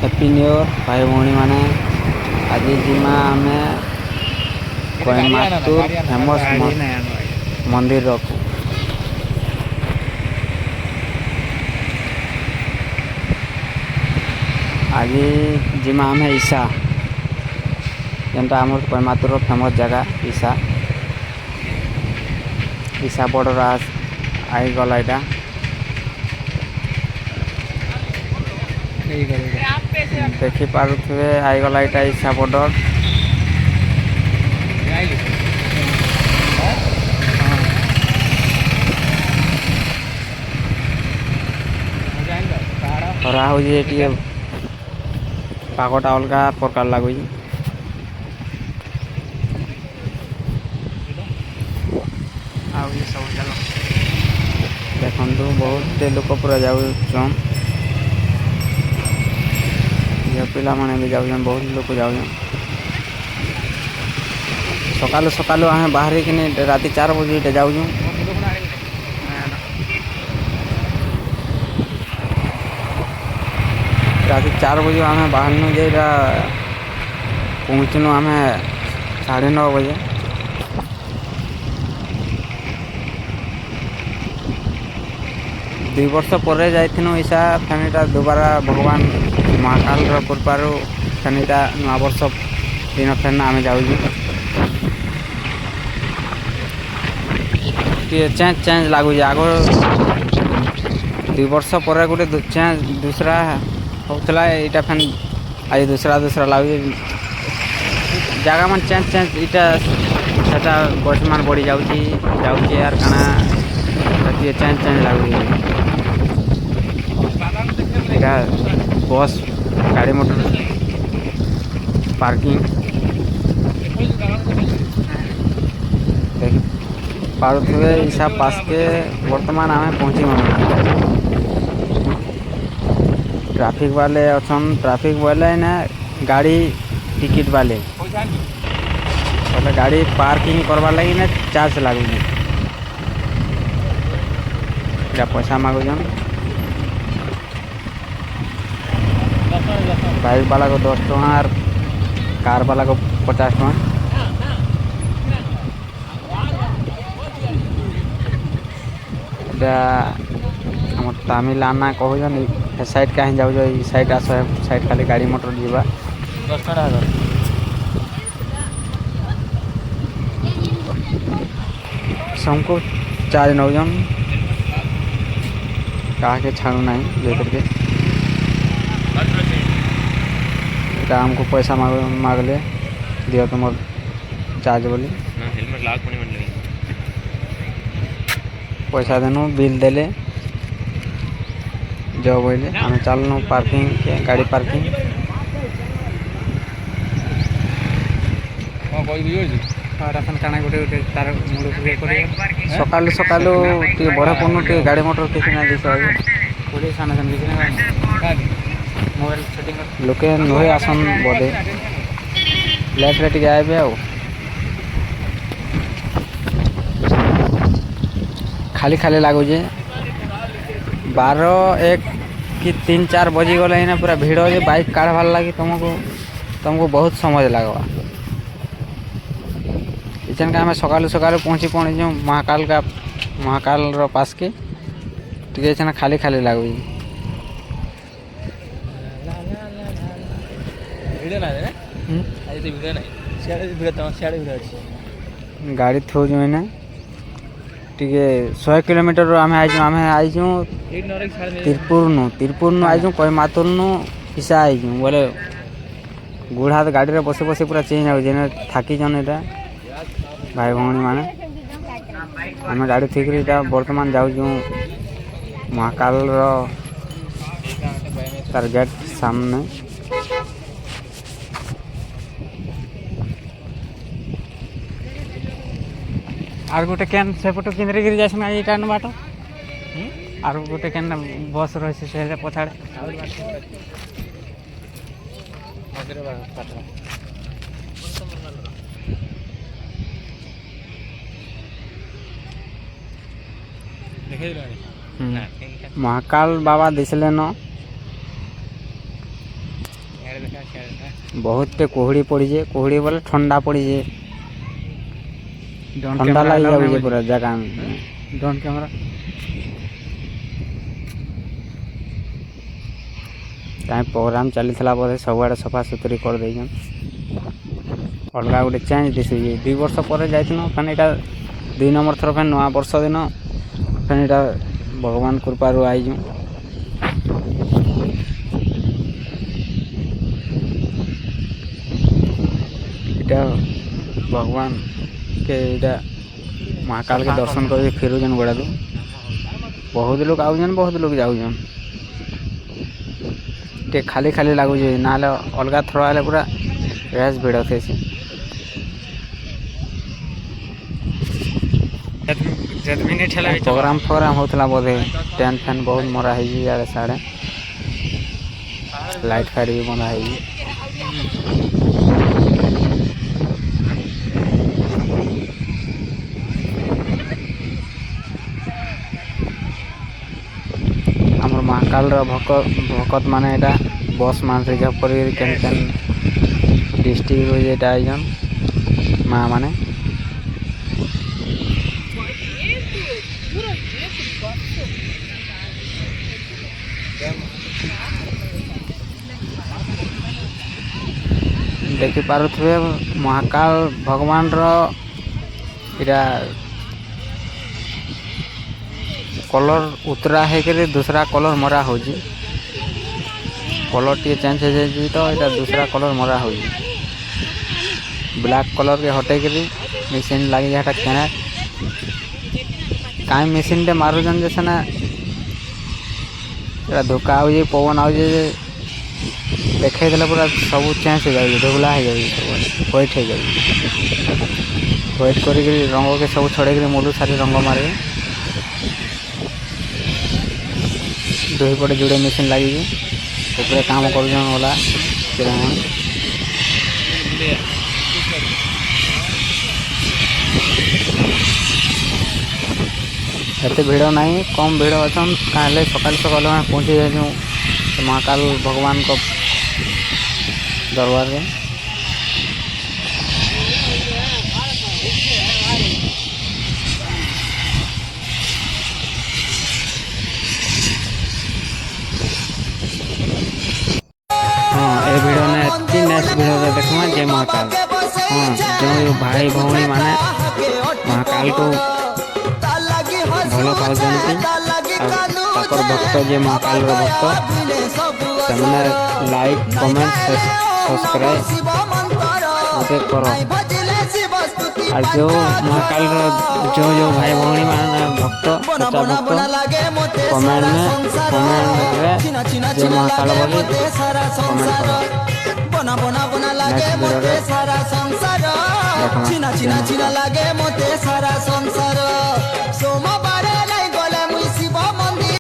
Happy new year भाई भौणी माने। आज जिमा आम कोयम्बटूर फेमस मंदिर को आज जिमा आम ईशा जेनटा आम कोयम्बटूर फेमस जगह ईशा ईशा बॉर्डर आई गला यहाँ देखी पारे आईगला यहाँ ईशा बॉर्डर खरा हो पागटा अलग प्रकार लगुच देखु बहुत लोक पूरा जाऊन झील पिला माने भी जाऊन बहुत लोग जाऊन सकालू सकालू आम बाहर कि राति 4 बजे जाऊँ राति 4 बजे आम बाहर जे पहुँचनु आम 9:30 बजे दुई वर्ष पर जाइनु ईशा फैनिटा दोबारा भगवान महाकाल कृपारू फैनिटा नवा वर्ष दिन फेन आम जाऊँ चेंज चेंज लगुच आग 2 वर्ष पर गोटे चेंज दूसरा होता यहाँ फैन आज दूसरा लगुच जगह मन चेंज चेंज इटा गछ मान बढ़ी जाऊँगी यार काना चेंज चेंज लगुच बस गाड़ी मोटर पार्किंग पारे ईशा पास के वर्तमान आम पहुँची ट्रैफिक वाले अच्छन ट्रैफिक वाले ना गाड़ी टिकट वाले गाड़ी पार्किंग करवा लगी ना चार्ज लगुच पैसा मागुन बाइक वाला को 10 टका और कार वाला को 50 टका हम तमिल आना कहन साइड कहीं जाऊ साइड आस साइड खाली गाड़ी मोटर जीवा 10 टका सबको चार्ज नौजन क्या छाड़ू ना लेकर के हमको पैसा मागले दियो तुम चार्ज बोली पैसा देनु बिल देले जो बोले आम चलनु पार्किंग के गाड़ी पार्किंग काना गोटे तार सकालू सकालू बढ़े पड़ू गाड़ी मोटर किसी ना पुलिस आना किसी मोबाइल लोके नुहे आसन बोधे लेट रे टिके आए आ खाली खाली लगुचे 12 1 कि 3 4 बजी गले ना पूरा भीड़ हो बाइक काढ़वार लगी तुमको बहुत समय लगवा इचन का हमें सकालू सकालू पहुँची महाकाल पास के टे खाली खाली लगुच गाड़ी थो जो ना टे 100 किलोमीटर आम आईचु तिरपुर नु आईचु कोयम्बटूर नु ईशा आईचु बोले गुड़ हाथ गाड़ी रे बसे बसे पूरा चेंज हो थाकी जन यहाँ भाई भौणी माने आम गाड़ी ठीक बर्तमान जाऊँ महाकाल तार गेट सामने आर गोटे कैन सेपटू केन्द्रगिरी जासन यहाँ बाट आर गोटे कैन बस रही से पछाड़े महाकाल बाबा दिसले न बहुतटे कुहुड़ी पड़ी जे कुहुड़ी बोले ठंडा पड़ी जे ठंडा लगी जाऊे पूरा जगह ड्रोन कैमरा कहीं प्रोग्राम चली बोधे सबुआड़े सफा सुतरी कर देछन अलग गोटे चेंज दिशुचे 2 वर्ष पर जाइथिनु फेन एटा 2 नंबर थर फेन नवा वर्ष दिन फेन एटा भगवान कृपारू आइजु एटा भगवान के एटा महाकाल के दर्शन कर फेरुजन गोड़ा दो बहुत लोग आउजन बहुत लोग जाऊजन टे खाली खाली लगुचे ना अलग थर आले पूरा रेस भिड़ थे प्रोग्राम फोग्राम होता बोधे टेंट फैन बहुत मरा है साढ़े लाइट फाइट भी बंधा है आमर महाकाल भकत माने एटा बस मान रिजर्व कर डिस्ट्रिक्ट रो जेटा आइजन माँ माने देखि पारुथबे महाकाल भगवान रो इरा कलर उतरा है कि दूसरा कलर मरा हो कलर टी चेंज हो जाए तो यहाँ दूसरा कलर मरा हो ब्लैक कलर के हटे कर मेसीन लगी जाए क्या कहीं मेसीन टे मारुजन जैसे ना धोका हो पवन आ देखे देला पूरा सब चेंज हो जाए धोगला हो जाए व्हाइट हो जाए व्हाइट कर रंग के सब छड़े मुलू सारी रंग मारे 2 पटे जोड़े मेसीन लगी काम कर एत भिड़ ना कम भिड़ अच्छा कहीं सकाल सकाल पहुँची जाऊँ महाकाल भगवान को दरबार में हाँ ए वीडियो ने नेक्स्ट वीडियो देखा जय महाकाल हाँ जो भाई भौणी माने महाकाल को भल पाकर भक्त जे महाकाल भक्त से लाइक कमेंट सब्सक्राइब मत कर और जो महाकाल जो भाई भौणी माने भक्त सच्चा भक्त कमेंट में जे महाकाल बोली कमेंट करो नेक्स्ट वीडियो रे देखना